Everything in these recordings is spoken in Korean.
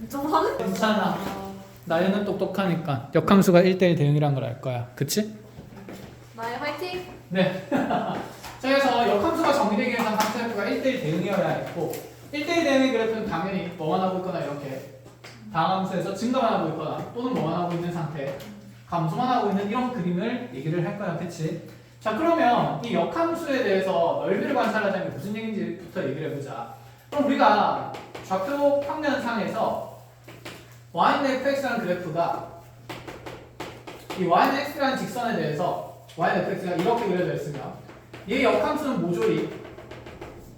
좀 하는 거 괜찮아. 나연은 똑똑하니까 역함수가 1대1 대응이란 걸 알 거야. 그치? 나의 화이팅! 네. 자, 그래서 역함수가 정의되기 위해서 함수 F가 1대1 대응이어야 했고 1대1 대응의 그래프는 당연히 뭐만 하고 있거나 이렇게 다함수에서 증가만 하고 있거나 또는 뭐만 하고 있는 상태 감소만 하고 있는 이런 그림을 얘기를 할 거야. 그치? 자, 그러면 이 역함수에 대해서 넓이를 관찰하자는 게 무슨 얘기인지부터 얘기를 해보자. 그럼 우리가 좌표 평면상에서 y는 fx라는 그래프가 이 y는 x라는 직선에 대해서 y는 fx가 이렇게 그려져 있으면 얘 역함수는 모조리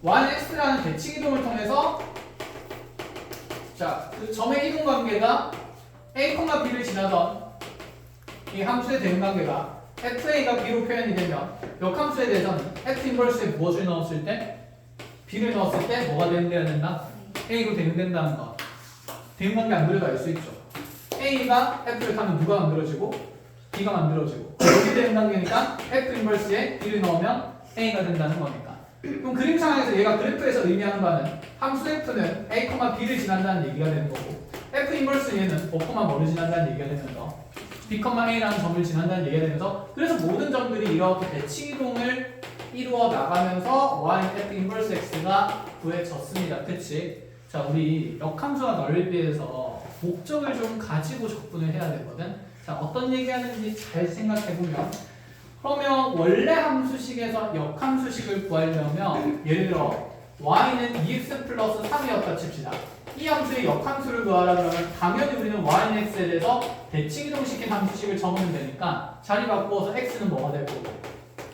y는 x라는 대칭 이동을 통해서 자, 그 점의 이동 관계가 a, b를 지나던 이 함수의 대응 관계가 fa가 b로 표현이 되면 역함수에 대해서는 f 인버스에 무엇을 넣었을 때? b를 넣었을 때 뭐가 대응돼야 된다? a로 대응된다는 거. 대응 관계 안 그려도 알 수 있죠. a가 f를 타면 누가 만들어지고 b가 만들어지고 여기 대응 관계니까 f 인버스에 b를 넣으면 a가 된다는 거니까. 그럼 그림상에서 얘가 그래프에서 의미하는 바는 함수 f는 a, b를 지난다는 얘기가 되는 거고 f 인버스 얘는 o, 뭐를 지난다는 얘기가 되는 거. b, a라는 점을 지난다는 얘기가 되면서 그래서 모든 점들이 이렇게 대칭 이동을 이루어 나가면서 y f 인버스 x가 구해졌습니다. 그치? 자, 우리 역함수와 넓이에서 목적을 좀 가지고 접근을 해야 되거든. 자, 어떤 얘기하는지 잘 생각해보면 그러면 원래 함수식에서 역함수식을 구하려면 예를 들어 y는 2x 플러스 3이었다 칩시다. 이 함수의 역함수를 구하라 그러면 당연히 우리는 y는 x에 대해서 대칭 이동시킨 함수식을 적으면 되니까 자리 바꾸어서 x는 뭐가 될 거고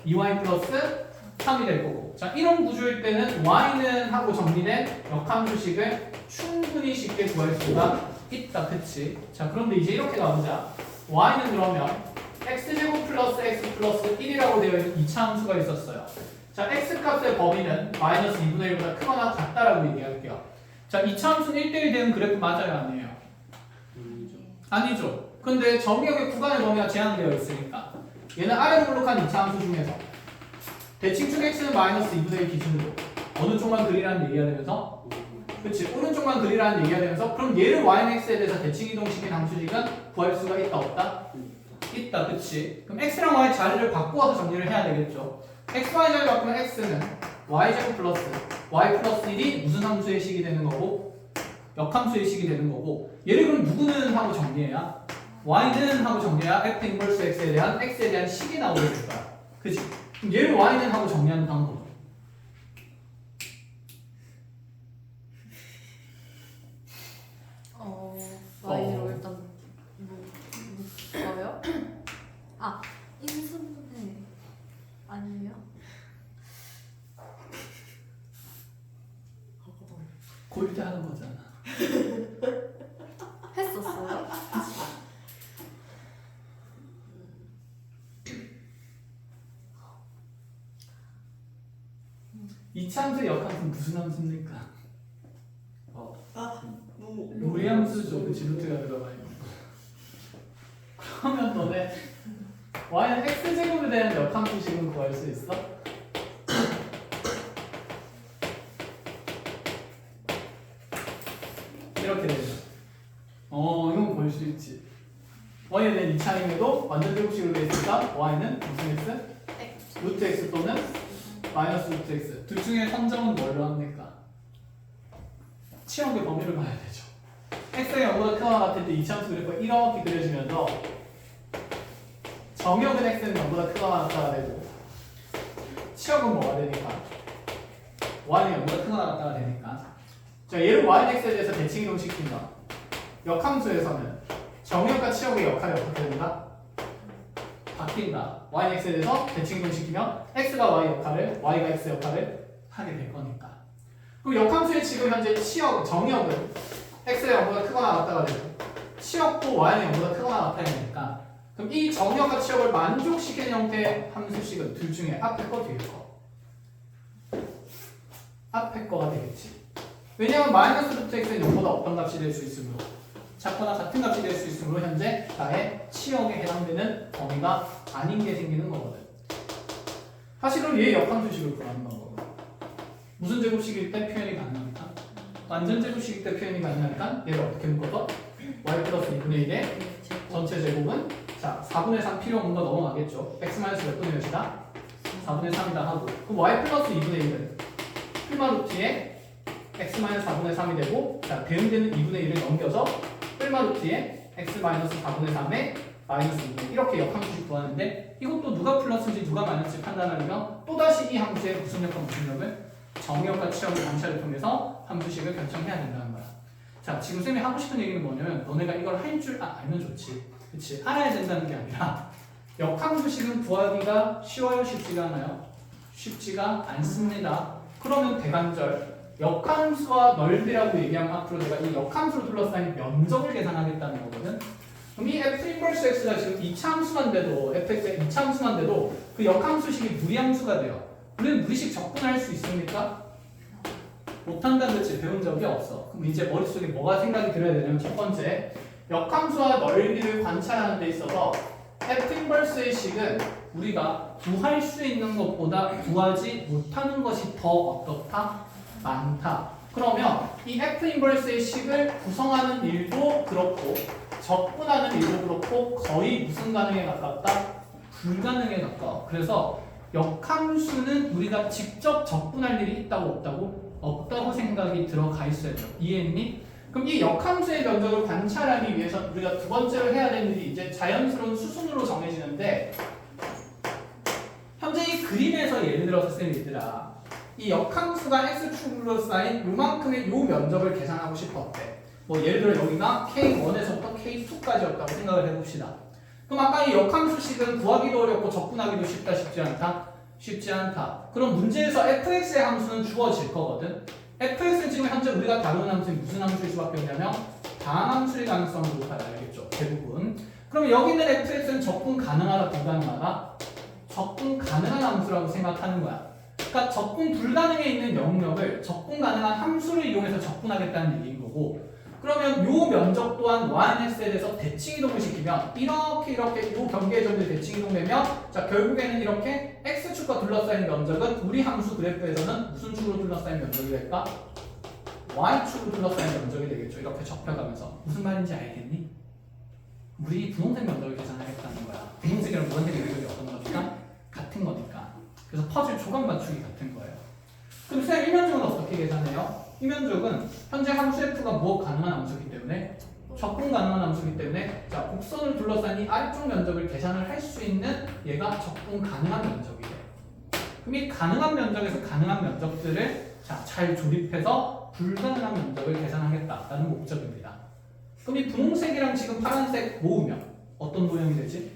2y 플러스 3이 될 거고. 자, 이런 구조일 때는 y는 하고 정리된 역함수식을 충분히 쉽게 구할 수가 있다. 그치? 자, 그런데 이제 이렇게 나오자. y는 그러면 x제곱 플러스 x 플러스 1이라고 되어 있는 2차 함수가 있었어요. 자, x값의 범위는 마이너스 2분의 1보다 크거나 같다라고 얘기할게요. 자, 2차 함수는 1대1 되는 그래프 맞아요? 아니에요? 아니죠. 근데 정의역의 구간의 범위가 제한되어 있으니까 얘는 아래 블록한 2차 함수 중에서 대칭축 x는 마이너스 2분의 1 기준으로 어느 쪽만 그리라는 얘기가 되면서 그치 오른쪽만 그리라는 얘기가 되면서 그럼 얘를 y는 x에 대해서 대칭 이동시킨 함수식은 구할 수가 있다 없다? 있다. 그치? 그럼 x랑 y 자리를 바꾸어서 정리를 해야 되겠죠. x, y 자리 바꾸면 x는 y제곱 플러스 y 플러스 1이 무슨 함수의 식이 되는 거고 역함수의 식이 되는 거고 얘를 그럼 누구는 하고 정리해야 y는 하고 정리해야 f 인버스 x에 대한 식이 나오게 될 거야. 그치? 그럼 얘를 y는 하고 정리하는 방법 y로 일단 뭐요? 아, 인수분해 아니에요? 고일 때 하는 거잖아. 했었어요? 이 함수의 역함수는 무슨 함수입니까? 너무 무리함수죠. 그치? 루트가 들어가 있는 거. 그러면 너네 y는 x제곱에 대한 역함수식은 구할 수 있어? 이렇게 되죠. 이건 볼 수 있지. y에 대한 2차임에도 완전 제곱식으로 되어 있으니까 y는 무슨 x? 루트 x 또는 마이너스 루트 x. 둘 중에 선정은 뭘로 합니까? 치역의 범위를 봐야 되죠. x가 0보다 크거나 같을 때 2차함수 그래프가 이렇게 그려지면서 정역은 x는 0보다 크거나 같다가 되고 치역은 뭐가 되니까 y는 0보다 크거나 같다가 되니까 자, 얘를 y는 x에 대해서 대칭 이동시킨다. 역함수에서는 정역과 치역의 역할이 어떻게 된다? 바뀐다. y는 x에 대해서 대칭 이동시키면 x가 y 역할을 y가 x 역할을 하게 될 거니까. 그럼 역함수의 지금 현재 정역은 x의 0보다 크거나 같다가 되고 치역도 y는 0보다 크거나 같아야 되니까 그럼 이 정역과 치역을 만족시키는 형태의 함수식은 둘 중에 앞에 거 뒤에 거 앞에 거가 되겠지. 왜냐하면 마이너스 루트 x는 0보다 어떤 값이 될 수 있으므로 작거나 같은 값이 될 수 있으므로 현재 나의 치역에 해당되는 범위가 아닌 게 생기는 거거든. 사실은 얘 역함수식을 구하는 방법은 무슨 제곱식일 때 표현이 가능합니까? 완전 제곱식 때 표현이 가능하니까 얘를 어떻게 묶어서 y 플러스 2분의 1의 전체 제곱은 자 4분의 3 필요 없는 거 넘어가겠죠. x 마이너스 몇 분의 몇이다? 4분의 3이다 하고 그럼 y 플러스 2분의 1은 풀마 루트에 x 마이너스 4분의 3이 되고 자 대응되는 2분의 1을 넘겨서 풀마 루트에 x 마이너스 4분의 3에 마이너스 2분의 1 이렇게 역함수식 구하는데 이것도 누가 플러스인지 누가 마이너스인지 판단하려면 또다시 이 함수의 무슨 역과 무슨 역을 정역과 치역의 관찰을 통해서 함수식을 결정해야 된다는 거야. 자 지금 쌤이 하고 싶은 얘기는 뭐냐면 너네가 이걸 할 줄 알면 좋지. 그치? 알아야 된다는 게 아니라 역함수식은 구하기가 쉬워요? 쉽지가 않아요? 쉽지가 않습니다. 그러면 대관절 역함수와 넓이라고 얘기하면 앞으로 내가 이 역함수로 둘러싸인 면적을 계산하겠다는 거거든. 그럼 이 f 인버스 x가 지금 2차 함수만 돼도 fx의 2차 함수만 돼도 그 역함수식이 무리함수가 돼요. 우리는 무리식 적분할 수 있습니까? 못한다는 그치? 배운 적이 없어. 그럼 이제 머릿속에 뭐가 생각이 들어야 되냐면 첫 번째 역함수와 넓이를 관찰하는 데 있어서 f 인버스의 식은 우리가 구할 수 있는 것보다 구하지 못하는 것이 더 어떻다? 많다. 그러면 이 f 인버스의 식을 구성하는 일도 그렇고 적분하는 일도 그렇고 거의 무슨 가능에 가깝다? 불가능에 가까워. 그래서 역함수는 우리가 직접 적분할 일이 있다고 없다고? 없다고 생각이 들어가 있어야 돼요. 이해했니? 그럼 이 역함수의 면적을 관찰하기 위해서 우리가 두 번째로 해야 되는 일이 이제 자연스러운 수순으로 정해지는데 현재 이 그림에서 예를 들어서 쌤 얘들아 이 역함수가 x축으로 쌓인 요만큼의 요 면적을 계산하고 싶었대. 뭐 예를 들어 여기가 k1에서부터 k2까지였다고 생각을 해봅시다. 그럼 아까 이 역함수식은 구하기도 어렵고 적분하기도 쉽다 쉽지 않다? 쉽지 않다. 그럼 문제에서 fx의 함수는 주어질 거거든. fx는 지금 현재 우리가 다루는 함수는 무슨 함수일 수밖에 없냐면 다항함수일 가능성이 높아요. 알겠죠? 대부분. 그럼 여기 있는 fx는 적분 가능하다 불가능하다? 적분 가능한 함수라고 생각하는 거야. 그러니까 적분 불가능에 있는 영역을 적분 가능한 함수를 이용해서 적분하겠다는 얘기인 거고 그러면 요 면적 또한 yx에 대해서 대칭 이동을 시키면 이렇게 요 경계의 점들 대칭 이동되면 자 결국에는 이렇게 x축과 둘러싸인 면적은 우리 함수 그래프에서는 무슨 축으로 둘러싸인 면적이 될까? y축으로 둘러싸인 면적이 되겠죠. 이렇게 접혀가면서 무슨 말인지 알겠니? 우리 분홍색 면적을 계산하겠다는 거야. 분홍색이랑 노란색의 면적이 어떤 거니까? 같은 거니까. 그래서 퍼즐 조각 맞추기 같은 거예요. 그럼 쌤 이 면적은 어떻게 계산해요? 이 면적은 현재 함수 f가 무엇 가능한 함수이기 때문에 적분 가능한 함수이기 때문에 자 곡선을 둘러싼 이 아래쪽 면적을 계산을 할 수 있는 얘가 적분 가능한 면적이 돼요. 그럼 이 가능한 면적에서 가능한 면적들을 자 잘 조립해서 불가능한 면적을 계산하겠다라는 목적입니다. 그럼 이 분홍색이랑 지금 파란색 모으면 어떤 모양이 되지?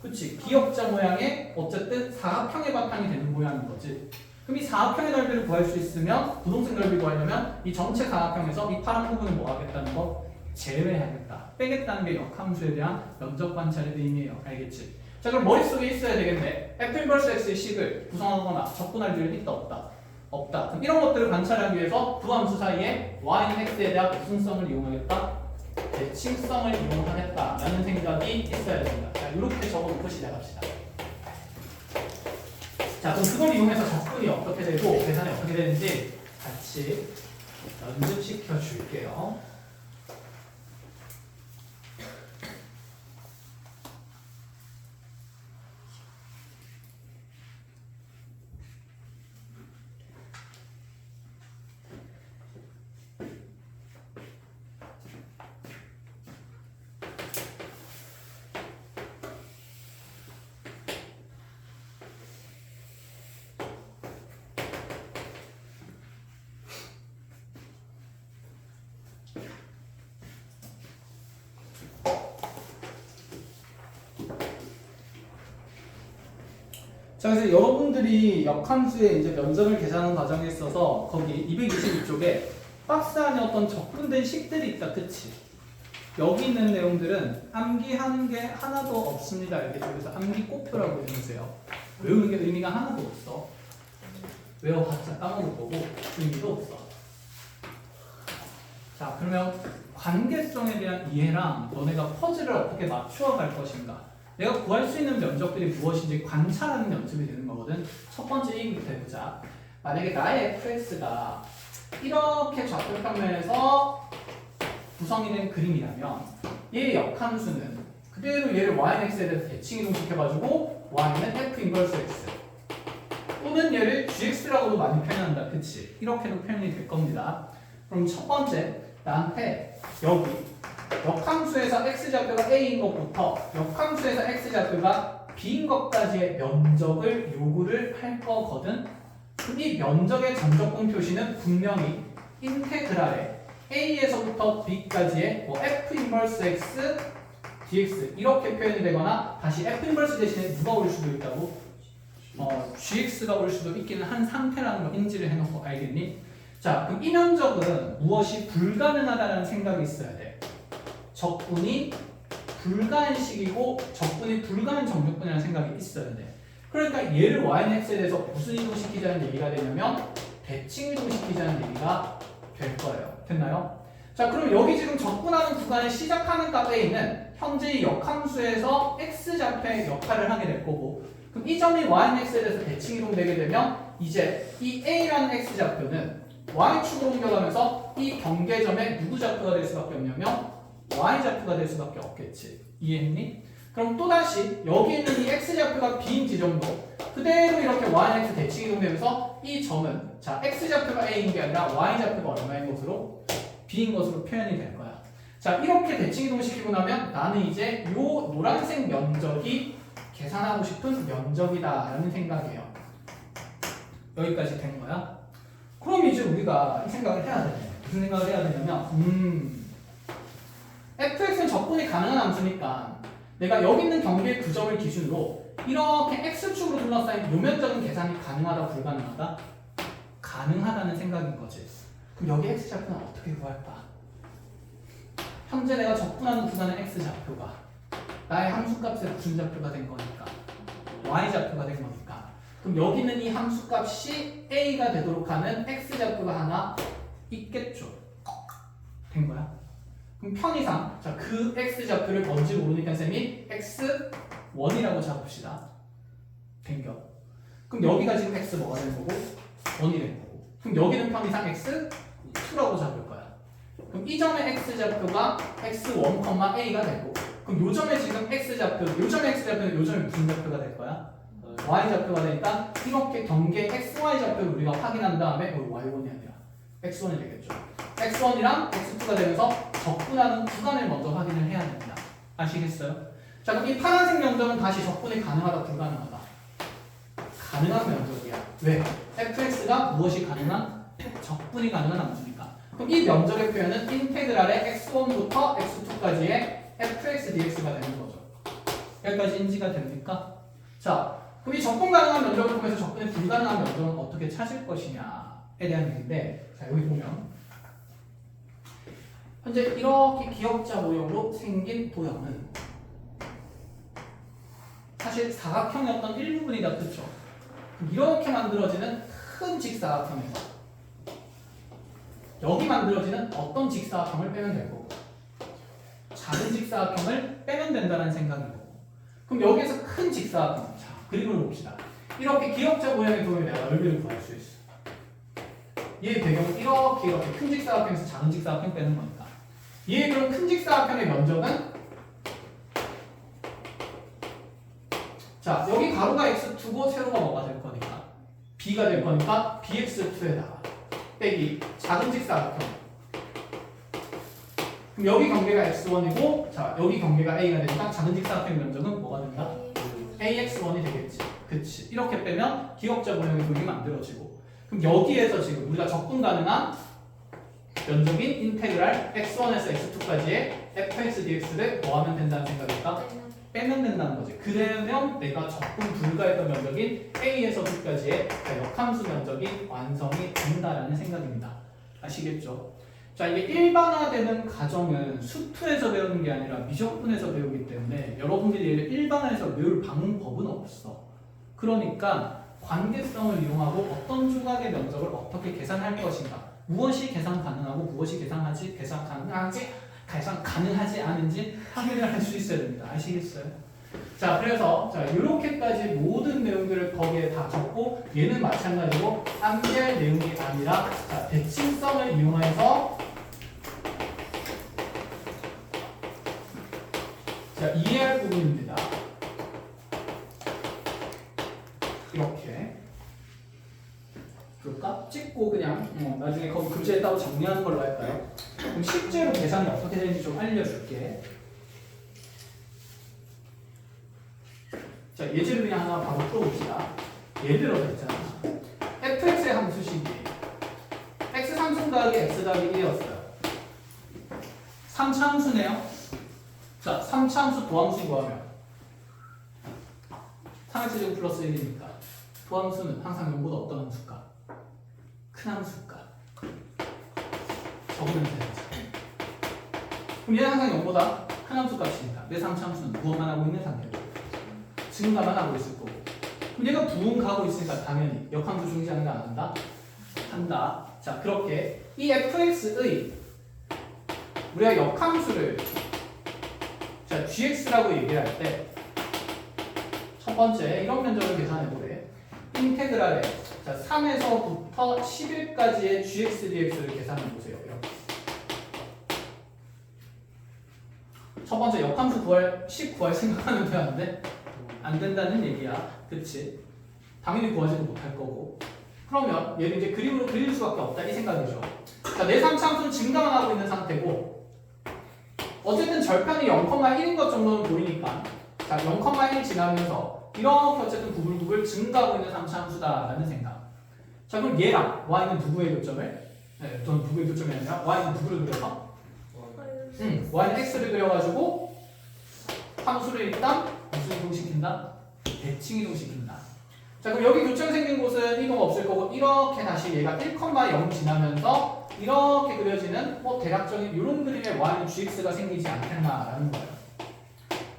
그치 기역자 모양의 어쨌든 사각형의 바탕이 되는 모양인 거지. 그럼 이 사각형의 넓이를 구할 수 있으면 분홍색 넓이 구하려면 이 전체 사각형에서 이 파란 부분을 뭐 하겠다는 거? 제외하겠다. 빼겠다는 게 역함수에 대한 면적 관찰의 의미예요. 알겠지? 자 그럼 머릿속에 있어야 되겠네. f 인버스 x의 식을 구성하거나 적분할 일은 있다 없다? 없다. 그럼 이런 것들을 관찰하기 위해서 두 함수 사이에 y는 x에 대한 무슨 성을 이용하겠다? 대칭성을 이용하겠다라는 생각이 있어야 됩니다. 자 이렇게 적어놓고 시작합시다. 자 그럼 그걸 이용해서 적분이 어떻게 되고 계산이 어떻게 되는지 같이 연습시켜 줄게요. 자, 그래서 여러분들이 역함수의 이제 면적을 계산하는 과정에 있어서 거기 222쪽에 박스 안에 어떤 적분된 식들이 있다, 그치? 여기 있는 내용들은 암기하는 게 하나도 없습니다. 이렇게 그래서 암기 꼭표라고 해주세요. 외우는 게 의미가 하나도 없어. 외워봤자 까먹을 거고 의미도 없어. 자, 그러면 관계성에 대한 이해랑 너네가 퍼즐을 어떻게 맞추어 갈 것인가? 내가 구할 수 있는 면적들이 무엇인지 관찰하는 연습이 되는 거거든. 첫 번째 얘기부터 해보자. 만약에 나의 fx가 이렇게 좌표 평면에서 구성이 된 그림이라면 얘의 역함수는 그대로 얘를 y는 x에 대해서 대칭 이동시켜가지고 y는 f 인버스 x 또는 얘를 gx라고도 많이 표현한다. 그치? 이렇게도 표현이 될 겁니다. 그럼 첫 번째 나한테 여기 역함수에서 x좌표가 a인 것부터 역함수에서 x좌표가 b인 것까지의 면적을 요구를 할 거거든. 그럼 이 면적의 점적분 표시는 분명히 인테그랄에 a에서부터 b까지의 뭐 f 인버스 x dx 이렇게 표현이 되거나 다시 f 인버스 대신에 누가 올 수도 있다고 gx가 올 수도 있기는 한 상태라는 거 인지를 해놓고 알겠니? 자, 그럼 이 면적은 무엇이 불가능하다는 생각이 있어야 돼. 적분이 불가한 식이고 적분이 불가한 정적분이라는 생각이 있어야 돼. 그러니까 얘를 y는 x에 대해서 무슨 이동시키자는 얘기가 되냐면 대칭 이동시키자는 얘기가 될 거예요. 됐나요? 자, 그럼 여기 지금 적분하는 구간에 시작하는 값 a는 현재 이 역함수에서 x좌표의 역할을 하게 될 거고 그럼 이 점이 y는 x에 대해서 대칭 이동되게 되면 이제 이 a라는 x좌표는 y축으로 옮겨가면서 이 경계점에 누구 좌표가 될 수밖에 없냐면 y좌표가 될 수밖에 없겠지. 이해했니? 그럼 또다시 여기 있는 이 x좌표가 b인 지점도 그대로 이렇게 y는 x 대칭 이동되면서 이 점은 자 x좌표가 a인 게 아니라 y좌표가 얼마인 것으로 b인 것으로 표현이 될 거야. 자 이렇게 대칭 이동시키고 나면 나는 이제 요 노란색 면적이 계산하고 싶은 면적이다라는 생각이에요. 여기까지 된 거야. 그럼 이제 우리가 이 생각을 해야 돼. 무슨 생각을 해야 되냐면 fx는 적분이 가능한 함수니까 내가 여기 있는 경계의 그 점을 기준으로 이렇게 x축으로 둘러싸인 요 면적은 계산이 가능하다 불가능하다? 가능하다는 생각인 거지. 그럼 여기 x좌표는 어떻게 구할까? 현재 내가 적분하는 구간의 x좌표가 나의 함수값의 무슨 좌표가 된 거니까 y좌표가 된 거니까 그럼 여기 있는 이 함수값이 a가 되도록 하는 x좌표가 하나 있겠죠. 된 거야. 그럼 편의상 자 그 x좌표를 뭔지 모르니까 쌤이 x1이라고 잡읍시다. 된겨. 그럼 여기가 지금 x 뭐가 된 거고 1이 된 거고 그럼 여기는 편의상 x2라고 잡을 거야. 그럼 이 점의 x좌표가 x1, a가 되고 그럼 요 점에 지금 x좌표, 요 점의 x좌표는 요 점이 무슨 좌표가 될 거야? y좌표가 되니까 이렇게 경계 xy 좌표를 우리가 확인한 다음에 y1이 아니라 x1이 되겠죠. x1이랑 x2가 되면서 적분하는 구간을 먼저 확인을 해야 됩니다. 아시겠어요? 자 그럼 이 파란색 면적은 다시 적분이 가능하다 불가능하다? 가능한 면적이야. 왜? fx가 무엇이 가능한? 적분이 가능한 함수니까. 그럼 이 면적의 표현은 인테그랄의 x1부터 x2까지의 fx dx가 되는 거죠. 여기까지 인지가 됩니까? 자 그럼 이 적분 가능한 면적을 통해서 적분이 불가능한 면적은 어떻게 찾을 것이냐에 대한 얘기인데 자 여기 보면 현재 이렇게 기역자 모형으로 생긴 도형은 사실 사각형이었던 일부분이다. 그렇죠? 이렇게 만들어지는 큰 직사각형에서 여기 만들어지는 어떤 직사각형을 빼면 될 거고 작은 직사각형을 빼면 된다는 생각이고 그럼 여기에서 큰 직사각형 자 그림을 봅시다. 이렇게 기역자 모양의 도형에 내가 넓이를 구할 수 있어. 얘의 배경은 이렇게 큰 직사각형에서 작은 직사각형 빼는 거니까 얘의 그럼 큰 직사각형의 면적은 자 여기 가로가 x2고 세로가 뭐가 될 거니까 b가 될 거니까 bx2에다가 빼기 작은 직사각형 그럼 여기 경계가 x1이고 자 여기 경계가 a가 되니까 작은 직사각형 면적은 뭐가 된다? ax1이 되겠지. 그치. 이렇게 빼면 기역자 모형의 도형이 만들어지고 그럼 여기에서 지금 우리가 적분 가능한 면적인 인테그랄 x1에서 x2까지의 fx dx를 뭐 하면 된다는 생각일까? 빼면 된다는 거지. 그러면 내가 적분 불가했던 면적인 a에서 b까지의 역함수 면적이 완성이 된다라는 생각입니다. 아시겠죠? 자 이게 일반화되는 과정은 수투에서 배우는 게 아니라 미적분에서 배우기 때문에 여러분들이 얘를 일반화해서 배울 방법은 없어. 그러니까 관계성을 이용하고 어떤 조각의 면적을 어떻게 계산할 것인가 무엇이 계산 가능하고 무엇이 계산 가능하지 않은지 확인을 할 수 있어야 됩니다. 아시겠어요? 자, 그래서 자 이렇게까지 모든 내용들을 거기에 다 적고 얘는 마찬가지로 암기할 내용이 아니라 자, 대칭성을 이용해서 자, 이해할 부분입니다. 이렇게 그럴까? 찍고 그냥 나중에 거기 글자에 따로 정리하는 걸로 할까요? 그럼 실제로 계산이 어떻게 되는지 좀 알려줄게. 자, 예제를 그냥 하나 바로 풀어봅시다. 예를 들어서 있잖아. fx의 함수식이 x 3승 더하기 x 더하기 1이었어요. 3차 함수네요. 자, 3차 함수 도함수 구하면 3x 제곱 플러스 1이니까 도함수는 항상 0보다 어떤 함수일까? 큰 함수일까? 적으면 되는 거죠. 그럼 얘는 항상 0보다 큰 함수 값이니까 내 3차 함수는 부호만 하고 있는 상태고 증가만 하고 있을 거고 그럼 얘가 부응 가고 있으니까 당연히 역함수 중지하는 거 안 한다? 한다. 자, 그렇게 이 fx의 우리가 역함수를 자, gx라고 얘기를 할 때 첫 번째 이런 면적을 계산해 보래. 인테그랄에 자, 3에서부터 11까지의 gx dx를 계산해 보세요. 이렇게. 첫 번째 역함수 구할 10 구할 생각하면 되는데 안 된다는 얘기야. 그치? 당연히 구하지도 못할 거고. 그러면 얘를 이제 그림으로 그릴 수밖에 없다 이 생각이죠. 자, 내 3차 함수는 증가만 하고 있는 상태고 어쨌든 절편이 0,1인 것 정도는 보이니까 자, 0,1 지나면서 이렇게 어쨌든 구불구불 증가하고 있는 3차 함수다라는 생각. 자, 그럼 얘랑 y는 누구의 교점을? 네, 저는 누구의 교점이 아니라 y는 누구를 그려서? y는 x를 그려가지고 함수를 일단 무슨 이동시킨다? 대칭 이동시킨다. 자, 그럼 여기 교점 생긴 곳은 이동 없을 거고 이렇게 다시 얘가 1,0 지나면서 이렇게 그려지는 뭐 대략적인 이런 그림의 y는 gx가 생기지 않겠나라는 거예요.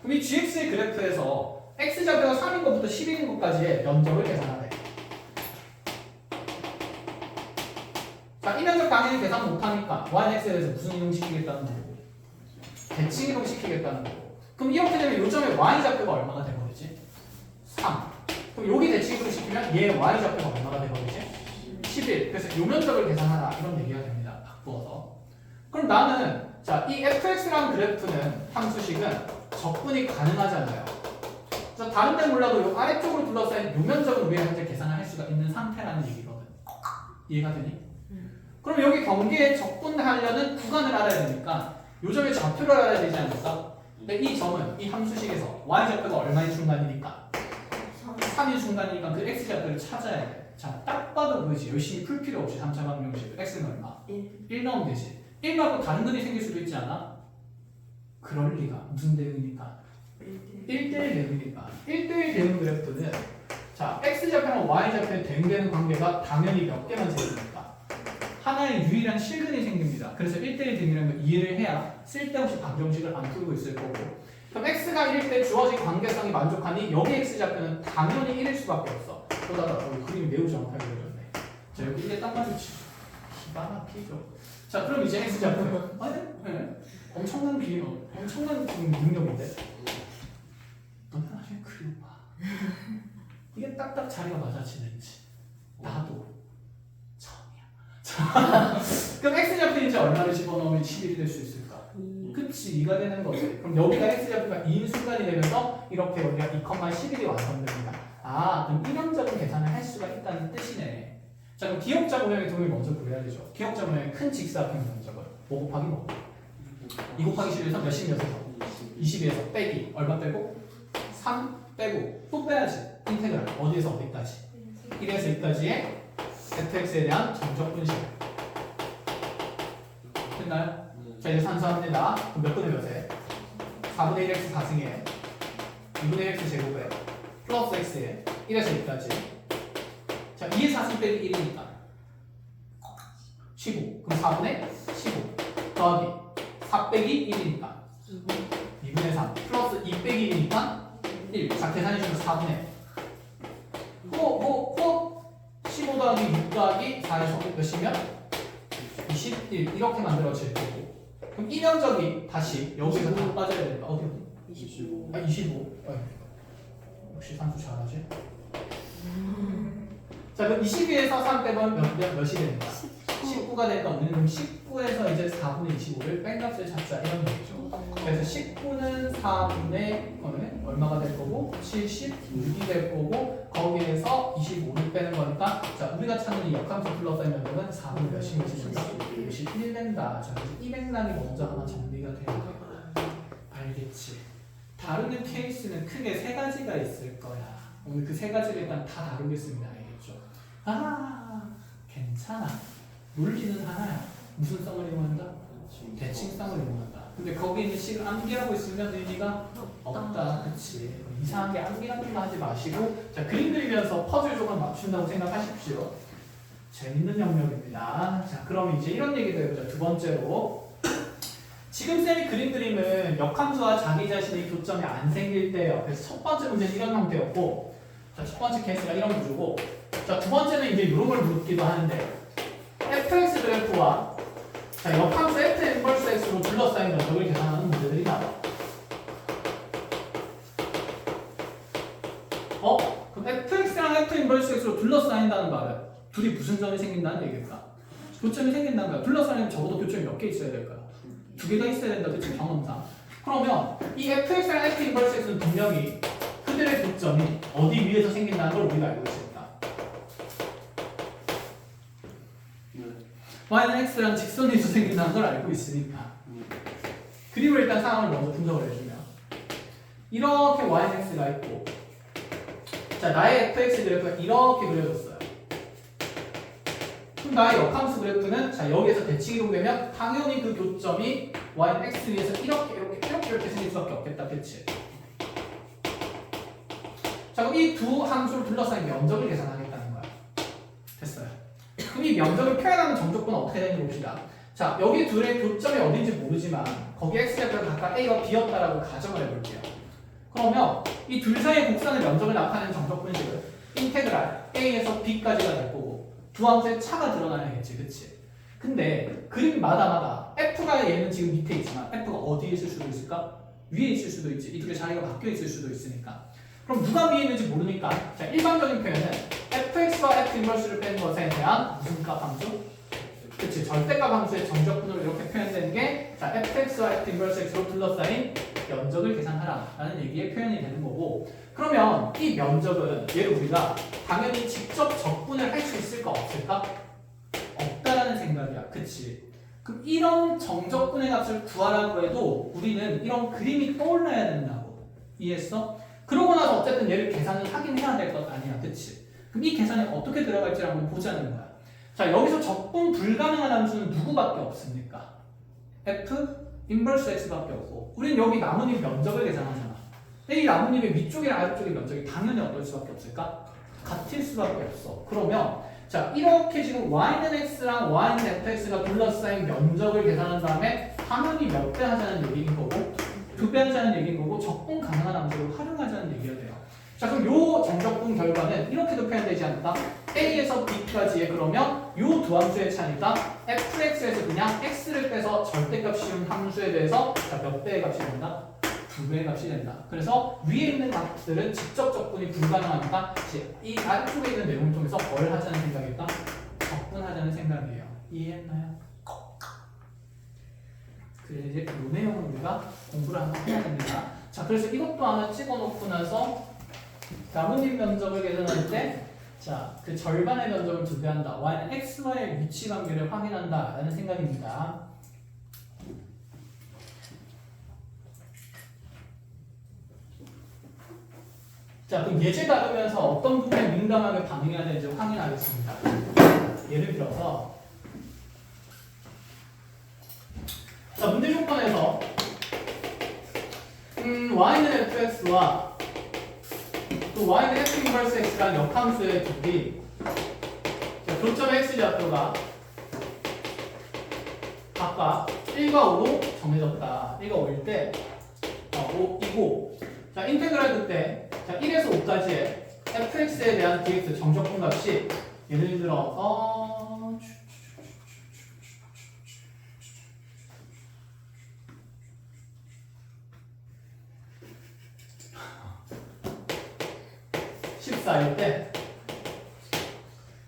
그럼 이 gx의 그래프에서 x좌표가 3인 것부터 11인 것까지의 면적을 계산하래. 자, 이 면적 당연히 계산 못하니까 y는 x에 대해서 무슨 이동시키겠다는 거고 대칭 이동시키겠다는 거고 그럼 이렇게 되면 요점의 y좌표가 얼마가 되버리지? 3. 그럼 여기 대칭 이동시키면 얘 y좌표가 얼마가 되버리지? 11. 그래서 요 면적을 계산하라 이런 얘기가 됩니다. 바꾸어서. 그럼 나는 자, 이 fx라는 그래프는 함수식은 적분이 가능하잖아요. 자, 다른 데는 몰라도 요 아래쪽으로 둘러싸인 요 면적은 우리가 현재 계산을 할 수가 있는 상태라는 얘기거든. 이해가 되니? 그럼 여기 경계에 적분하려는 구간을 알아야 되니까 요점의 좌표를 알아야 되지 않을까? 근데 이 점은 이 함수식에서 y좌표가 얼마의 중간이니까 3이 중간이니까 그 x좌표를 찾아야 돼. 자, 딱 봐도 보이지. 열심히 풀 필요 없이 3차 방정식 x는 얼마? 1 넣으면 되지. 1 말고 다른 근이 생길 수도 있지 않아? 그럴 리가. 무슨 대응이니까? 1대1 대응이니까. 1대1 대응 그래프는 자, x좌표랑 y좌표에 대응되는 관계가 당연히 몇 개만 생깁니까? 하나의 유일한 실근이 생깁니다. 그래서 1대1 대응이라는 걸 이해를 해야 쓸데없이 방정식을 안 풀고 있을 거고 그럼 x가 1일 때 주어진 관계성이 만족하니 여기 x좌표는 당연히 1일 수밖에 없어. 그러다가 그림이 매우 정확하게 그려졌네. 자, 여기 이게 딱 맞을지 기가 막히죠. 자, 그럼 이제 x좌표 아니? 네. 엄청난 비교, 엄청난 능력인데 너는 나중에 그려봐. 이게 딱딱 자리가 맞아지는지 나도 처음이야. 자, 그럼 x좌표 이제 얼마를 집어넣으면 11이 될 수 있을까? 그치, 2가 되는 거지. 그럼 여기가 x좌표가 2인 순간이 되면서 이렇게 여기가 2,11이 완성됩니다. 아, 그럼 이 면적은 계산을 할 수가 있다는 뜻이네. 자, 그럼 기억자 모양의 동을 먼저 구해야 되죠. 기억자 모양의 큰 직사각형 면적을 5 곱하기 뭐? 2 곱하기 11에서 몇십 몇에서? 22에서 빼기 얼마 빼고? 3 빼고 또 빼야지. 인테그랄 어디에서 어디까지? 1에서 2까지의 fx에 대한 정적 분식. 됐나요? 자, 이제 산수합니다. 그럼 몇 분의 몇에? 4분의 1 x 4승에 2분의 1 x 제곱에 플러스 x에 1에서 2까지. 자, 2의 4승 빼기 1이니까 15. 그럼 4분의 15 더하기 4 빼기 1이니까 2분의 3 플러스 2 빼기 1이니까 1. 자, 계산해주면 4분의 15 더하기 6 더하기 4에서 몇이면? 21 이렇게 만들어질 거고 그럼 이 면적이 다시 여기서 다 빠져야 되니까 어디? 25. 아 25. 역시 산수 잘하지. 자 그럼 22에서 3 빼면 몇이 됩니까? 19가 되니까 우리는 그럼 19에서 이제 4분의 25를 뺀 값을 찾자 이런 얘기죠. 그래서 19는 4분의 얼마가 될 거고 76이 될 거고 거기에서 25를 빼는 거니까 자 우리가 찾는 이 역함수 플러스의 면적은 4분의 몇이 된다? 51 된다. 자 그래서 200란이 먼저 하나 정리가 돼야 돼. 알겠지? 다루는 케이스는 크게 세 가지가 있을 거야. 오늘 그 세 가지를 일단 다 다루겠습니다. 알겠죠? 아 괜찮아. 논리는 하나야. 무슨 쌍을 이용한다? 대칭쌍을 이용한다. 근데 거기 있는 식을 암기하고 있으면 의미가 없다. 그치? 이상하게 암기하는 거 하지 마시고 자 그림 그리면서 퍼즐 조각 맞춘다고 생각하십시오. 재밌는 영역입니다. 자 그럼 이제 이런 얘기도 해보자. 두 번째로 지금 쌤이 그림 그림은 역함수와 자기 자신의 교점이 안 생길 때예요. 그래서 첫 번째 문제는 이런 형태였고 자 첫 번째 케이스가 이런 구조고 자 두 번째는 이제 이런 걸 묻기도 하는데 fx 그래프와 자, 역함수 f 인버스 x로 둘러싸인 면적을 계산하는 문제들이 나와. 그럼 fx랑 f 인버스 x로 둘러싸인다는 말은 둘이 무슨 점이 생긴다는 얘기일까? 교점이 생긴다는 거야. 둘러싸이면 적어도 교점이 몇 개 있어야 될까요? 두 개가 있어야 된다, 그치? 경험상. 그러면 이 fx랑 f 인버스 x는 분명히 그들의 교점이 어디 위에서 생긴다는 걸 우리가 알고 있습니다. y는 x랑 직선에서 생긴다는 걸 알고 있으니까 그림을 일단 상황을 먼저 분석을 해주면 이렇게 y는 x가 있고 자 나의 fx 그래프가 이렇게 그려졌어요. 그럼 나의 역함수 그래프는 자 여기에서 대칭이 되면 당연히 그 교점이 y는 x 위에서 이렇게 생길 수밖에 없겠다. 그치? 자 그럼 이 두 함수를 둘러싸인 면적을 계산하겠다는 거야. 됐어요. 그럼 이 면적을 표현하는 정적분은 어떻게 되는지 봅시다. 자, 여기 둘의 교점이 어딘지 모르지만 거기 x좌표가 각각 a와 b였다라고 가정을 해볼게요. 그러면 이 둘 사이의 곡선의 면적을 나타내는 정적분은 지금 인테그랄 a에서 b까지가 될 거고 두 함수의 차가 드러나야겠지, 그치? 근데 그림마다마다 f가 얘는 지금 밑에 있지만 f가 어디에 있을 수도 있을까? 위에 있을 수도 있지. 이 둘의 자리가 바뀌어 있을 수도 있으니까. 그럼 누가 위에 있는지 모르니까 자 일반적인 표현은 fx와 f 인버스를 뺀 것에 대한 무슨 값 함수? 그치 절대값 함수의 정적분으로 이렇게 표현되는 게 자 fx와 f 인버스 x로 둘러싸인 면적을 계산하라 라는 얘기의 표현이 되는 거고 그러면 이 면적은 얘를 우리가 당연히 직접 적분을 할 수 있을까 없을까? 없다라는 생각이야. 그치? 그럼 이런 정적분의 값을 구하라고 해도 우리는 이런 그림이 떠올라야 된다고. 이해했어? 그러고 나서 어쨌든 얘를 계산을 하긴 해야 될 것 아니야. 그치? 그럼 이 계산이 어떻게 들어갈지 한번 보자는 거야. 자, 여기서 적분 불가능한 함수는 누구밖에 없습니까? f 인버스 x밖에 없고 우린 여기 나뭇잎 면적을 계산하잖아. 근데 이 나뭇잎의 위쪽이랑 아래쪽의 면적이 당연히 어떨 수밖에 없을까? 같을 수밖에 없어. 그러면 자, 이렇게 지금 y는 x랑 y는 fx가 둘러싸인 면적을 계산한 다음에 당연히 몇 배 하자는 얘기인 거고 2배 하자는 얘기인 거고 적분 가능한 함수를 활용하자는 얘기가 돼요. 자 그럼 요 정적분 결과는 이렇게도 표현되지 않을까? A에서 B까지의 그러면 요 두 함수의 차니까 fx에서 그냥 x를 빼서 절대값 씌운 함수에 대해서 자, 몇 배의 값이 된다? 2배의 값이 된다. 그래서 위에 있는 값들은 직접 적분이 불가능하니까 이 아래쪽에 있는 내용을 통해서 뭘 하자는 생각일까? 적분하자는 생각이에요. 이해했나요? 그래서 이제 이 내용을 우리가 공부를 한번 해야 됩니다. 자, 그래서 이것도 하나 찍어놓고 나서 나뭇잎 면적을 계산할 때 자, 그 절반의 면적을 2배 한다. y는 x와의 위치 관계를 확인한다. 라는 생각입니다. 자, 그럼 예제 다루면서 어떤 부분에 민감하게 반응해야 되는지 확인하겠습니다. 예를 들어서 자, 문제 조건에서 y는 fx와 또 y는 f 인버스 x라는 역함수의 둘이 교점의 x좌표가 각각 1과 5로 정해졌다. 1과 5일 때 5이고 자 인테그랄 그때 자 1에서 5까지의 fx에 대한 dx 정적분 값이 예를 들어서 14일 때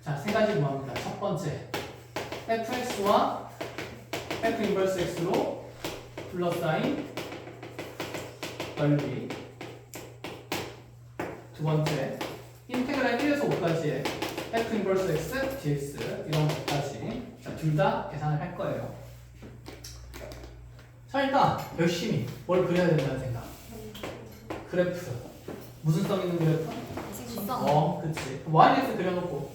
자, 세 가지 구합니다. 첫 번째 fx와 f 인버스 x로 둘러싸인 넓이. 두 번째 인테그랄 1에서 5까지의 f 인버스 x dx 이런 것까지 둘 다 계산을 할 거예요. 자, 일단 열심히 뭘 그려야 된다는 생각. 그래프. 무슨 성 있는 그래프? 직선. 그치. yx 그려놓고.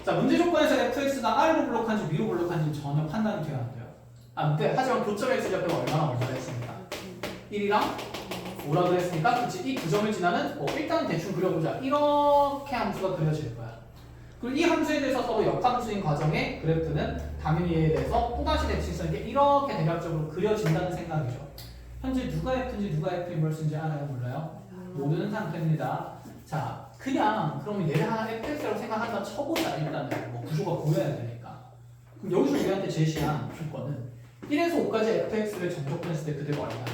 자, 문제 조건에서 fx가 아래로 블록한지 위로 블록한지 전혀 판단이 돼야 안 돼요. 안 돼. 하지만 교점 x좌표가 얼마나 했습니까? 1이랑 5라고 했으니까, 그치. 이 두 점을 지나는, 일단 대충 그려보자. 이렇게 함수가 그려질 거야. 그리고 이 함수에 대해서 서로 역함수인 과정의 그래프는 당연히 이에 대해서 또다시 대칭선 이렇게 대략적으로 그려진다는 생각이죠. 현재 누가 F인지 누가 F 인버스인지 알아요? 몰라요? 모르는 상태입니다. 자, 그냥 그러면 얘를 하나 FX라고 생각한다 쳐보자. 일단은 뭐 구조가 보여야 되니까. 그럼 여기서 우리한테 제시한 조건은 1에서 5까지 FX를 정적분했을 때 그대로 얼마야?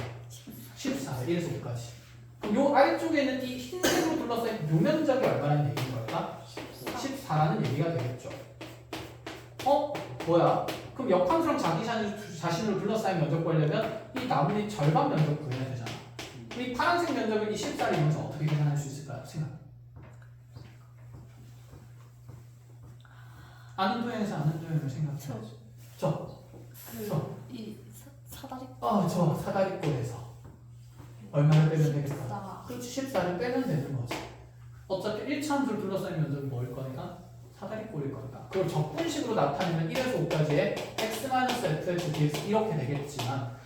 14. 1에서 5까지. 그럼 요 아래쪽에 있는 이 흰색으로 둘러싸인 요 면적이 얼마라는 얘기인 걸까? 14라는 얘기가 되겠죠. 뭐야? 그럼 역함수랑 자신으로 둘러싸인 면적 구하려면 이 나뭇잎 절반 면적 구해야 되잖아. 이 파란색 면적을 이 14를 이용해서 어떻게 계산할 수 있을까요? 생각. 아는 도형을 생각해야지. 이 사다리. 저 사다리꼴에서 얼마를 빼면 되겠다. 14. 그렇지, 14를 빼면 되는 거지. 어차피 1차 함수를 둘러싸인 면적은 뭐일 거니까? 사다리꼴일 거니까. 그걸 적분식으로 나타내면 1에서 5까지의 x-fx dx 이렇게 되겠지만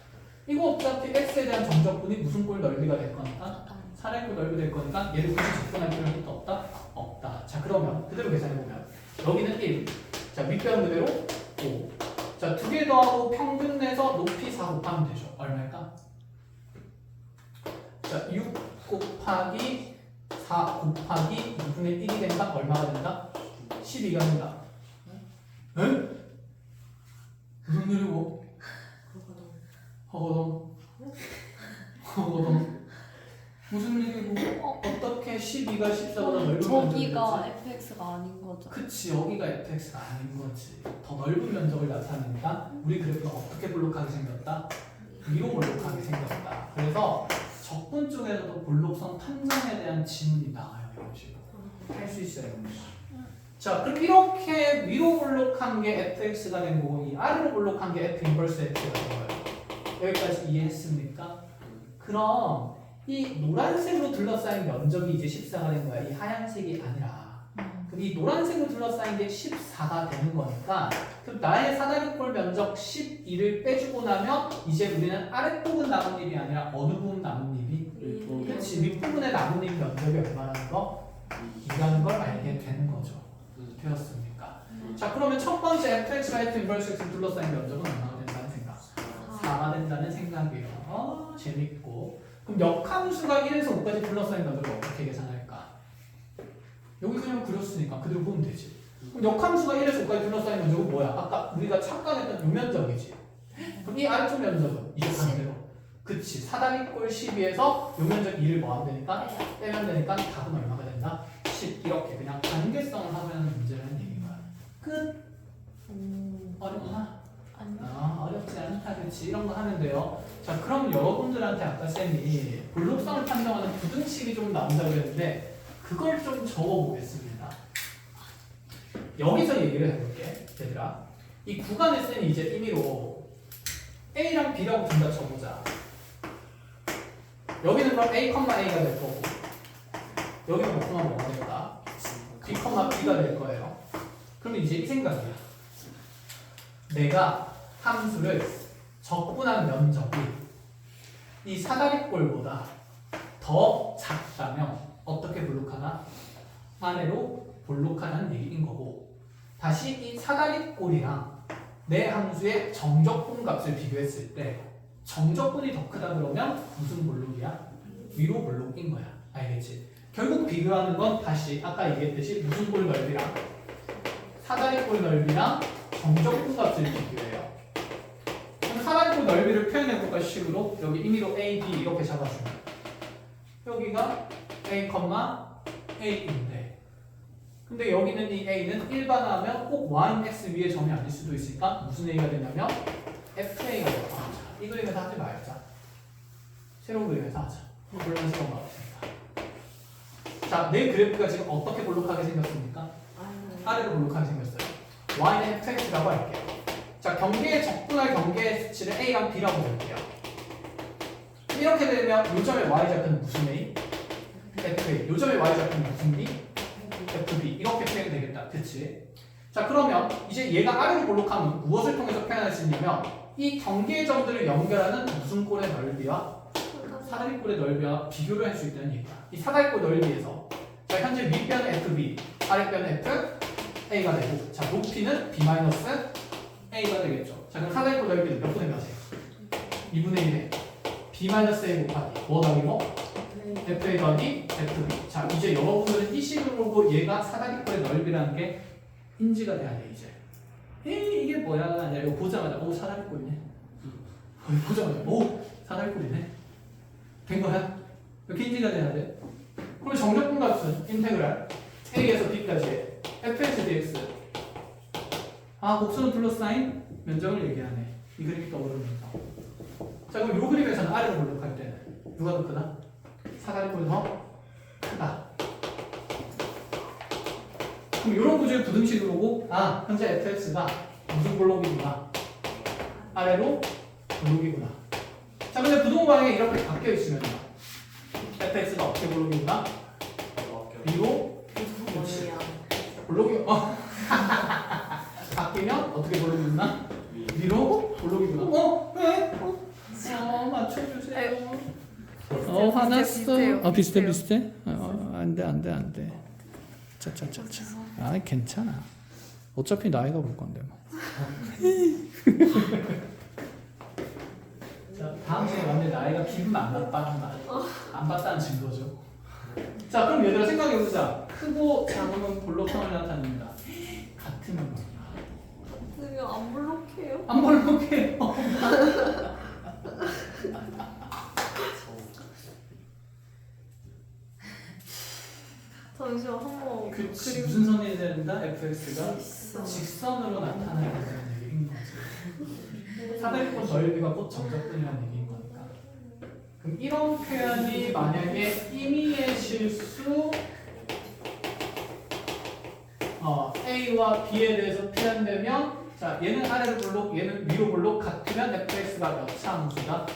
이거 어차피 x에 대한 정적분이 무슨 꼴 넓이가 될 거니까? 사다리꼴 넓이 될 거니까 얘를 굳이 적분할 필요는 없다? 없다. 자, 그러면 그대로 계산해보면 여기는 1, 자 윗변 그대로 5. 자, 두 개 더하고 평균 내서 높이 4 곱하면 되죠. 얼마일까? 자, 6 곱하기 4 곱하기 2분의 1이 된다? 얼마가 된다? 12가 된다. 에? 무슨 일이고? 허거동. 무슨 일이고? 어떻게 12가 14보다 넓은 저기가 면적이 fx가 아닌 거죠. 그치, 여기가 fx가 아닌 거지. 더 넓은 면적을 나타내니까 우리 그래프가 어떻게 볼록하게 생겼다? 위로 볼록하게 생겼다. 그래서 적분 쪽에서도 볼록성 판정에 대한 지문이 나와요. 이런 식으로 할 수 있어요. 자, 그럼 이렇게 위로 볼록한 게 fx가 된 거고 이 아래로 볼록한 게 f 인버스 x가 된 거예요. 여기까지 이해했습니까? 그럼 이 노란색으로 둘러싸인 면적이 이제 14가 된 거야. 이 하얀색이 아니라. 그럼 이 노란색으로 둘러싸인 게 14가 되는 거니까 그럼 나의 사다리꼴 면적 12를 빼주고 나면 이제 우리는 아랫부분 나뭇잎이 아니라 어느 부분 나뭇잎이? 그렇지, 윗부분의 나뭇잎 면적이 얼마라는 거? 이라는 걸 알게 되는 거죠. 되었습니까? 자, 그러면 첫 번째 fx가 f 인버스 x를 둘러싸인 면적은 얼마나 된다는 생각? 4가 된다는 생각이에요. 재밌고. 그럼 역함수가 1에서 5까지 둘러싸인 면적을 어떻게 계산할까? 여기 그냥 그렸으니까 그대로 보면 되지. 그럼 역함수가 1에서 5까지 둘러싸인 면적은 뭐야? 아까 우리가 착각했던 요 면적이지. 그럼 이 아래쪽 면적은 이제 반대로. 그치, 사다리꼴 12에서 요 면적 2를 뭐 하면 되니까? 빼면 되니까 답은 얼마가 된다? 10. 이렇게 그냥 관계성을 하면 문제라는 얘기가 끝. 어렵나? 아니요. 어렵지 않다. 그렇지. 이런 거 하면 돼요. 자, 그럼 여러분들한테 아까 쌤이 볼록성을 판정하는 부등식이 좀 나온다고 했는데 그걸 좀 적어보겠습니다. 여기서 얘기를 해볼게. 얘들아, 이 구간의 쌤이 이제 임의로 A랑 B라고 둘 다 쳐보자. 여기는 그럼 A, A가 될 거고 여기는 뭐가 될까? B, B가 될 거예요. 그럼 이제 이 생각이야. 내가 함수를 적분한 면적이 이 사다리꼴보다 더 작다면 어떻게 볼록하나? 아래로 볼록하다는 얘기인 거고 다시 이 사다리꼴이랑 내 함수의 정적분 값을 비교했을 때 정적분이 더 크다 그러면 무슨 볼록이야? 위로 볼록인 거야. 알겠지? 결국 비교하는 건 다시 아까 얘기했듯이 무슨 꼴 넓이랑 사다리꼴 넓이랑 정적분 값을 비교해요. 그럼 사다리꼴 넓이를 표현해볼까 식으로 여기 임의로 A, B 이렇게 잡아주면 여기가 A, A인데 근데 여기는 이 A는 일반화하면 꼭 Y인 X 위에 점이 아닐 수도 있으니까 무슨 A가 되냐면 FA가 돼요. 이 그림에서 하지 말자. 새로운 그림에서 하자. 혼란스러운 거 없으니까. 자, 내 그래프가 지금 어떻게 볼록하게 생겼습니까? 아래로 볼록하게 생겼어요. Y는 fx라고 할게요. 자, 경계의 적분할 경계의 수치를 A랑 B라고 볼게요. 이렇게 되면 요점의 Y좌표는 무슨 A? FA. 요점의 Y좌표는 무슨 B? FB. 이렇게 표현이 되겠다. 그치? 자, 그러면 이제 얘가 아래로 볼록하면 무엇을 통해서 표현할 수 있냐면 이 경계의 점들을 연결하는 무슨 꼴의 넓이와 사다리꼴의 넓이와 비교를 할 수 있다는 얘기야. 이 사다리꼴 넓이에서 자, 현재 윗변은 FB, 아랫변은 FA가 되고 자, 높이는 B-A가 되겠죠. 자, 그럼 사다리꼴 넓이는 몇 분의 몇이에요? 2분의 1에 B-A 곱하기 뭐 더하기 FA 더하기 FB. 자, 이제 여러분들은 이 식을 보고 얘가 사다리꼴의 넓이라는 게 인지가 돼야 돼, 이제. 이게 뭐야? 이거 보자마자 오, 사다리꼴이네. 보자마자 오, 사다리꼴이네. 된 거야? 이렇게 인지가 돼야 돼. 그럼 정적분 값은 인테그랄 A에서 B까지 fx dx. 아, 곡선은 둘러 쌓인 면적을 얘기하네. 이 그림이 떠오르면서. 자, 그럼 이 그림에서는 아래로 볼록할 때는 누가 더 크다? 사다리꼴이 더 크다. 그럼 이런 구조의 부등식으로 보고 아, 현재 fx가 무슨 볼록이구나. 아래로 볼록이구나. 자, 근데 부동 방향이 이렇게 바뀌어 있으면 fx가 어떻게 볼록이구나? 위로 그렇지. 볼록이 바뀌면 어떻게 볼록이구나? 위로 볼록이구나. 왜? 맞춰주세요. 화났어. 비슷해? 안돼. 차차차차. 아, 괜찮아. 어차피 나이가 볼 건데 뭐. 자, 다음 시간에 완전 나이가 기분 안 나빠는 말. 안 봤다는 증거죠. 자, 그럼 얘들아 생각해보자. 크고 작으면 볼록함을 나타냅니다. 같으면 뭐야? 이거 안 볼록해요? 안 볼록해요. 잠시만 한번 그치, 무슨 선이 된다? fx가 직선으로 나타나야 된다는 얘기인 거지. 사다리꼴 넓이가 곧 정적분이라는 얘기인 거니까. 그럼 이런 표현이 만약에 임의의 실수 A와 B에 대해서 표현되면 자, 얘는 아래로 볼록, 얘는 위로 볼록 같으면 fx가 몇 차 함수다?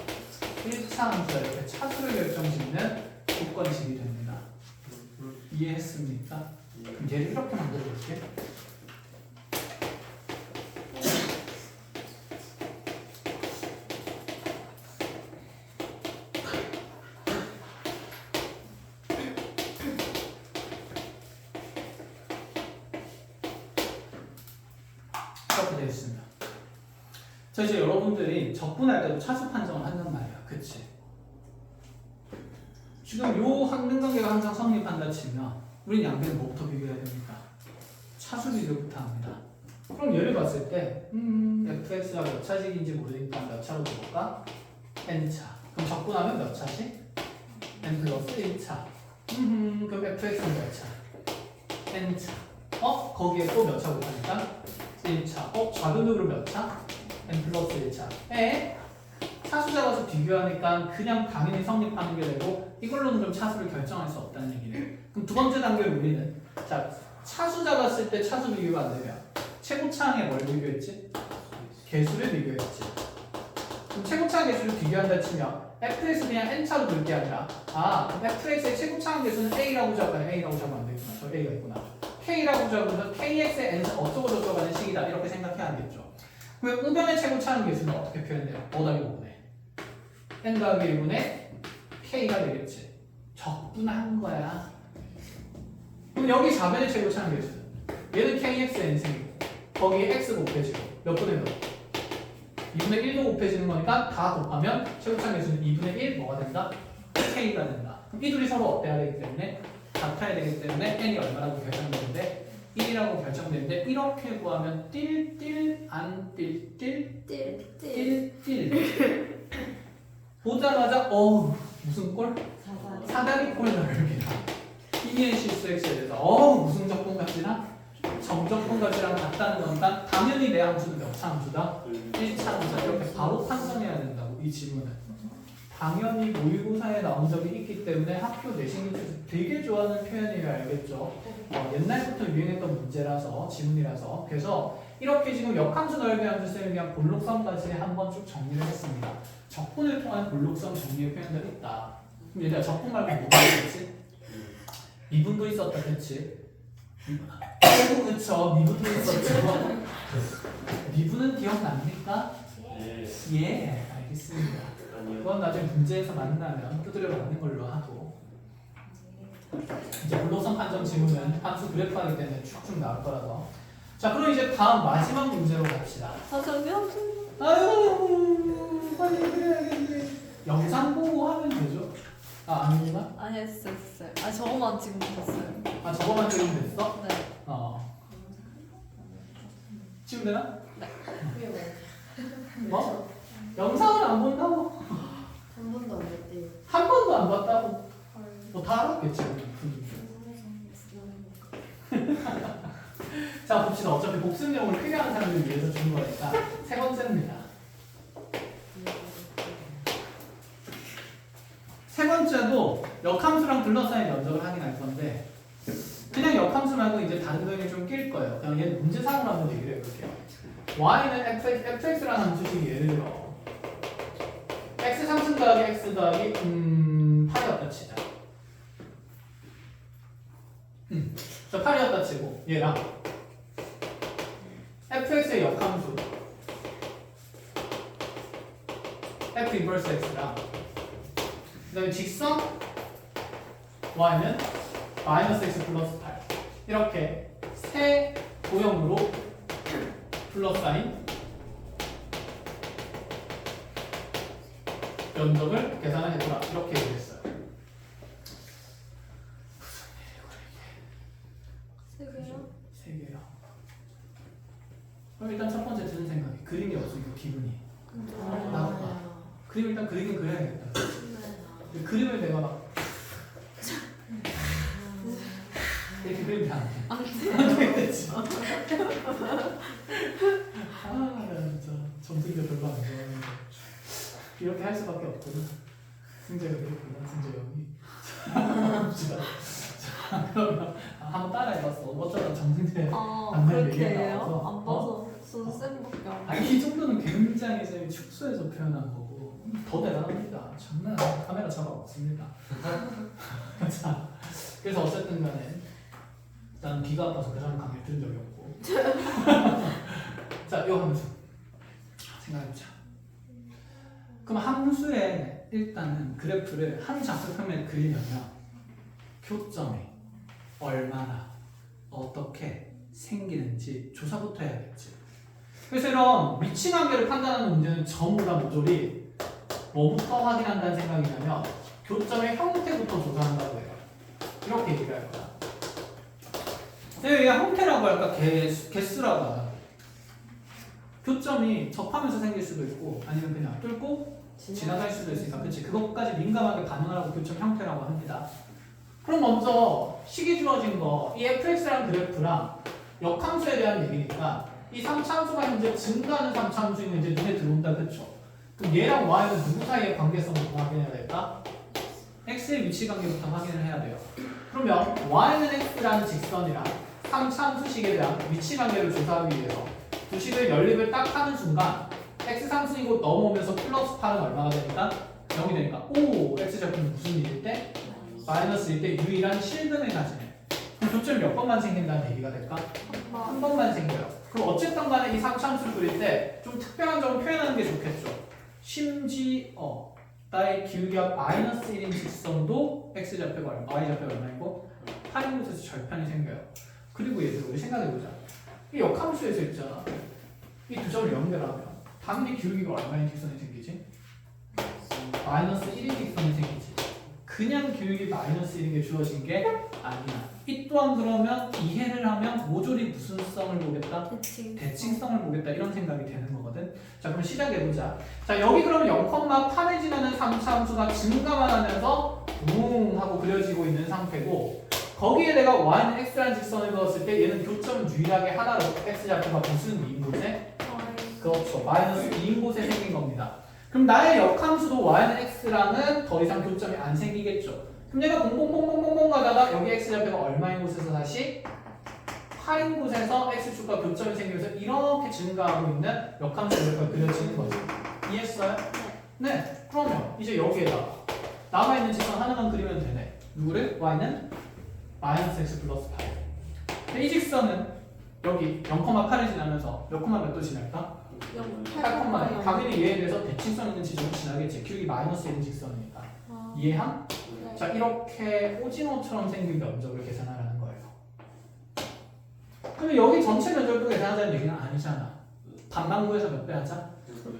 1차 함수다. 이렇게 차수를 결정짓는 조건식이 됩니다. 이해했습니까? 그럼 얘를 이렇게 만들어 볼게. 이렇게 되어 있습니다. 자, 이제 여러분들이 적분할 때도 차수 판정을 한단 말이야. 그치? 지금 요 항등관계가 항상 성립한다 치면 우린 양변을 뭐부터 비교해야 됩니까? 차수 비교부터 합니다. 그럼 얘를 봤을 때 fx가 몇 차식인지 모르니까 몇 차로 볼까? n차. 그럼 적분하면 몇 차씩? n 플러스 1차. 그럼 fx는 몇 차? n차. 거기에 또 몇 차 곱하니까? 1차. 좌변으로 몇 차? n 플러스 1차. 차수 잡아서 비교하니까 그냥 당연히 성립하는 게 되고 이걸로는 좀 차수를 결정할 수 없다는 얘기네. 그럼 두 번째 단계로 우리는 자, 차수 잡았을 때 차수 비교가 안 되면 최고차항에 뭘 비교했지? 개수를 비교했지. 그럼 최고차항 개수를 비교한다 치면 fx 그냥 n차로 둘 게 아니라 그럼 fx의 최고차항 개수는 a라고 잡아요. a라고 잡으면 안 되구나. 저 a가 있구나. k라고 잡으면 kx의 n은 어쩌고 저쩌고 하는 식이다. 이렇게 생각해야 하겠죠. 그럼 우변의 최고차항 개수는 어떻게 표현돼요? 5 더하기 5분의 n 더하기 1분의 k가 되겠지. 적분한 거야. 그럼 여기 좌변의 최고차항 개수는 얘는 kx의 n승이고 거기에 x 곱해지고 몇 분의 몇? 2분의 1도 곱해지는 거니까 다 곱하면 최고차항 개수는 2분의 1 뭐가 된다? k가 된다. 그럼 이 둘이 서로 어때야 되기 때문에 같아야 되기 때문에 n이 얼마라고 결정되는데 1이라고 결정되는데 이렇게 구하면 띨띨 안 띨띨 띨띨 보자마자 무슨 꼴? 사다리 꼴 넓이랑 이해 실수의 x에 대해서 무슨 적분값이랑 정적분값이랑 같다는 건가? 당연히 내 함수는 몇 차 함수다? 1차 함수다. 이렇게 바로 판정해야 된다고 이 지문은. 당연히 모의고사에 나온 적이 있기 때문에 학교 내신 기초에서 되게 좋아하는 표현이에요. 알겠죠? 옛날부터 유행했던 문제라서 지문이라서. 그래서 이렇게 지금 역함수 넓이 함수 쌤이 그냥 볼록성까지 한번 쭉 정리를 했습니다. 적분을 통한 볼록성 정리의 표현들이 있다. 그럼 얘들아 적분 말고 뭐가 있었지? 미분도 있었다, 그치? 그쵸, 미분도 있었죠. 미분은 기억납니까? 예, 알겠습니다. 그건 나중에 문제에서 만나면 두드려 맞는 걸로 하고. 이제 볼록성 판정 지문은 함수 그래프하기 때문에 쭉쭉 나올 거라서. 자, 그럼 이제 다음 마지막 문제로 갑시다. 선생님 아유, 빨리 그래야겠네. 영상 보고 하면 되죠? 아니구나? 아니 했어요. 아 저거만 지금 봤어요. 아, 저거만 찍으면 됐어? 네. 지금 되나? 그게 뭐? 영상을 안 본다고? 한 번도 안 했대요. 한 번도 안 봤다고? 뭐 다 알았겠지. 자, 봅시다. 어차피 복습용으로 필요한 사람들을 위해서 준 거니까 세 번째입니다. 세 번째도 역함수랑 둘러싸인 면적을 확인할 건데 그냥 역함수 말고 이제 다른 거에 좀 낄 거예요. 그냥 얘는 문제상으로 한번 얘기를 해볼게요. y는 fx라는 함수식이 예를 들어 x 3승 더하기 x 더하기 8이었다 치자. 저 8이었다 치고 얘랑 fx의 역함수 f 인버스 x랑 그 다음에 직선 y는 마이너스 x 플러스 8 이렇게 세 도형으로 둘러싸인 면적을 계산을 해보라 이렇게 얘기했어요. 세 개요? 세 개요. 그럼 일단 첫 번째 드는 생각이 그림이 없으니까 기분이 나빠. 그림 일단 그리긴 그려야겠다. 그림을 내가 막 이렇게 그리면 안 되겠지. 진짜 점수기가 별로 안 좋아하는데 이렇게 할 수밖에 없구나. 승재가 그랬구나. 승재 형이. 봅시다. 자, 그러면 한번 따라해봤어. 어쩌다 정승재 만날 그렇게 얘기가 해요? 나와서 안 봐서 선생님밖에 안 아니 이 정도는 굉장히 쌤이 축소해서 표현한 거고 더 대단합니다. 장난 아니야. 카메라 잡아먹습니다. 자, 그래서 어쨌든 간에 나는 비가 아파서 그 사람 강의 들은 적이 없고 자, 이 함수 생각해보자. 그럼 함수에 일단은 그래프를 한 좌표평면에 그리려면 교점이 얼마나 어떻게 생기는지 조사부터 해야겠지. 그래서 이런 위치 관계를 판단하는 문제는 전부 다 모조리 뭐부터 확인한다는 생각이냐면 교점의 형태부터 조사한다고 해요. 이렇게 얘기를 할 거야. 왜 형태라고 할까? 개수라고 하나. 교점이 접하면서 생길 수도 있고 아니면 그냥 뚫고 지나갈 수도 있으니까 그치? 그것까지 민감하게 반응하라고 교점 형태라고 합니다. 그럼 먼저 식이 주어진 거 이 fx라는 그래프랑 역함수에 대한 얘기니까 이 3차함수가 현재 증가하는 3차함수는 이제 눈에 들어온다. 그쵸? 그럼 얘랑 y는 누구 사이의 관계성부터 확인해야 될까? x의 위치 관계부터 확인을 해야 돼요. 그러면 y는 x라는 직선이랑 3차함수식에 대한 위치 관계를 조사하기 위해서 두 식의 연립을 딱 하는 순간 x 상승이고 넘어오면서 플러스 8은 얼마가 되니까? 0이 되니까 오! x좌표는 무슨 일일 때? 마이너스일 때 유일한 실근을 가지네. 그럼 교점이 몇 번만 생긴다는 얘기가 될까? 한 번만 생겨요. 그럼 어쨌든 간에 이 3차함수를 그릴 때 좀 특별한 점을 표현하는 게 좋겠죠. 심지어 나의 기울기가 마이너스 1인 직선도 x좌표가 얼마, y좌표가 얼마이고 8인 곳에서 절편이 생겨요. 그리고 얘들아 우리 생각해보자. 이 역함수에서 있잖아. 이 두 점을 연결하면 당연히 기울기가 얼마인 직선이 생기지? 마이너스 1인 직선이 생기지. 그냥 기울기 마이너스 1인 게 주어진 게 아니야. 이 또한 그러면 이해를 하면 모조리 무슨 성을 보겠다? 대칭성을 보겠다 이런 생각이 되는 거거든. 자 그럼 시작해보자. 자 여기 그러면 0,8에 지나는 3차 함수가 증가만 하면서 붕 하고 그려지고 있는 상태고 거기에 내가 y는 x라는 직선을 그었을 때 얘는 교점은 유일하게 하나로 x좌표가 무슨 2인곳에? 그렇죠. 마이너스 2인곳에 생긴 겁니다. 그럼 나의 역함수도 y는 x랑은 더 이상 교점이 안 생기겠죠. 그럼 얘가 봉봉봉봉봉봉 가다가 여기 x좌표가 얼마인 곳에서 다시 8인 곳에서 x축과 교점이 생기면서 이렇게 증가하고 있는 역함수 이렇게 그려지는 거죠. 이해했어요? 네. 그러면 이제 여기에다가 남아있는 직선 하나만 그리면 되네. 누구를? y는 마이너스 x 플러스 8. 이 직선은 여기 0,8을 지나면서 몇 콤마 몇 도 지날까? 8,8. 당연히 얘에 대해서 대칭성 있는 지점을 지나겠지. 기울기 마이너스 1인 직선이니까. 이해함? 네. 자, 이렇게 오징어처럼 생긴 면적을 계산하라는 거예요. 근데 여기 전체 면적도 계산하자는 얘기는 아니잖아. 반방 구해서 몇 배 하자?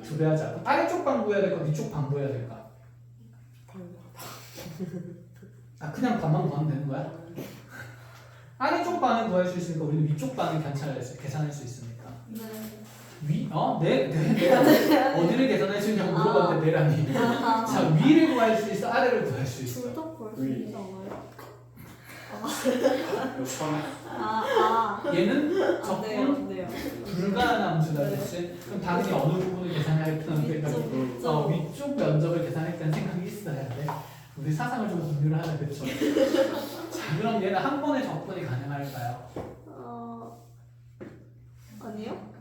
2배 하자. 그럼 아래쪽 방 구해야 될까? 위쪽 방 구해야 될까? 아, 그냥 반만 구하면 되는 거야? 아래쪽 반은 구할 수 있으니까 우리는 위쪽 반을 계산할 수 있으니까. 네. 어디를 계산할 수 있냐고 물어봤는데 내라니. 자, 위를 구할 수 있어, 아래를 구할 수 있어. 둘다 볼수 있지 않아요? 얘는 안 적분 돼요. 불가능한 함수다 됐지? 그럼 당연히 어느 부분을 계산해야 했다는 생각이 위쪽 면적을 계산했다는 생각이 있어야 돼. 우리 사상을 좀 공유를 하자, 그쵸? 자, 그럼 얘는 한 번에 적분이 가능할까요? 아니요?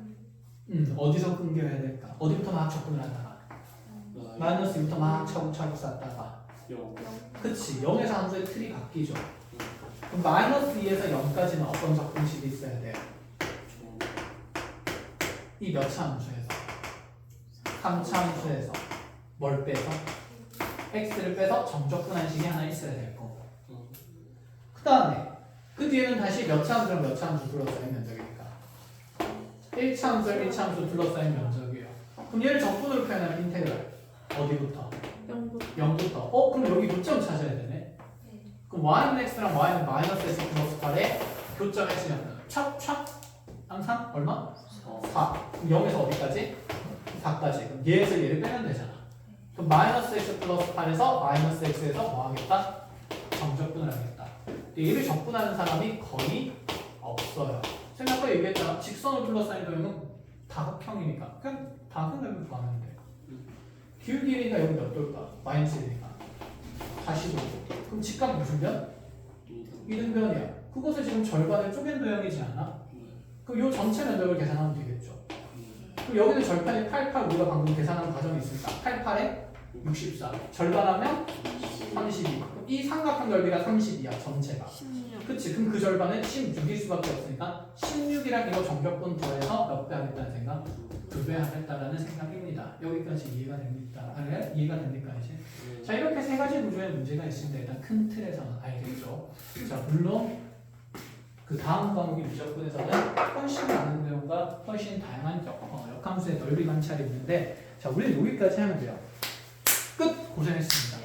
어디서 끊겨야 될까? 어디부터 막 적분을 하다가 마이너스 2부터 막 차곡차곡 쌓다가 그치, 0에서 함수의 틀이 바뀌죠. 그럼 마이너스 2에서 0까지는 어떤 적분식이 있어야 돼요? 이 몇 차 함수에서 3차 함수에서 뭘 빼서? x를 빼서 정적분한식이 하나 있어야 될 거고 그 다음에 그 뒤에는 다시 몇 차 함수랑 몇 차 함수 둘러싸인 면적이니까 1차 함수랑 1차 함수 둘러싸인 면적이에요. 그럼 얘를 적분으로 표현하면 인테그랄 어디부터? 0부터. 그럼 여기 교점 찾아야 되네. 그럼 y는 x랑 y는 마이너스 x 플러스 8에 교점 x는 촥촥 항상 얼마? 4. 그럼 0에서 어디까지? 4까지. 그럼 얘에서 얘를 빼면 되잖아. 그럼 마이너스 x 플러스 8에서 마이너스 x에서 뭐 하겠다? 정적분을 하겠다. 얘를 적분하는 사람이 거의 없어요. 생각보다 얘기했잖아. 직선을 둘러싸인 도형은 다각형이니까 그냥 다각형을 구하면 돼. 기울기가 여기 몇 도일까? 마이너스 1이니까 45도. 그럼 직각 무슨 변? 이등변이야. 그것을 지금 절반을 쪼갠 도형이지 않아? 그럼 이 전체 면적을 계산하면 되겠죠. 그럼 여기는 절판이 88 우리가 방금 계산한 과정이 있으니까 88에 64 절반하면 32. 그럼 이 삼각형 넓이가 32야 전체가. 16. 그치? 그럼 그 절반은 16일 수밖에 없으니까 16이랑 이거 정적분 더해서 몇 배 하겠다는 생각? 2배 하겠다라는 생각입니다. 여기까지 이해가 됩니다. 이해가 됩니까 이제? 자, 이렇게 세 가지 구조의 문제가 있습니다. 일단 큰 틀에서는 알겠죠. 자, 물론 그 다음 과목인 미적분에서는 훨씬 많은 내용과 훨씬 다양한 역함수의 넓이 관찰이 있는데 자, 우리는 여기까지 하면 돼요. 끝! 고생했습니다.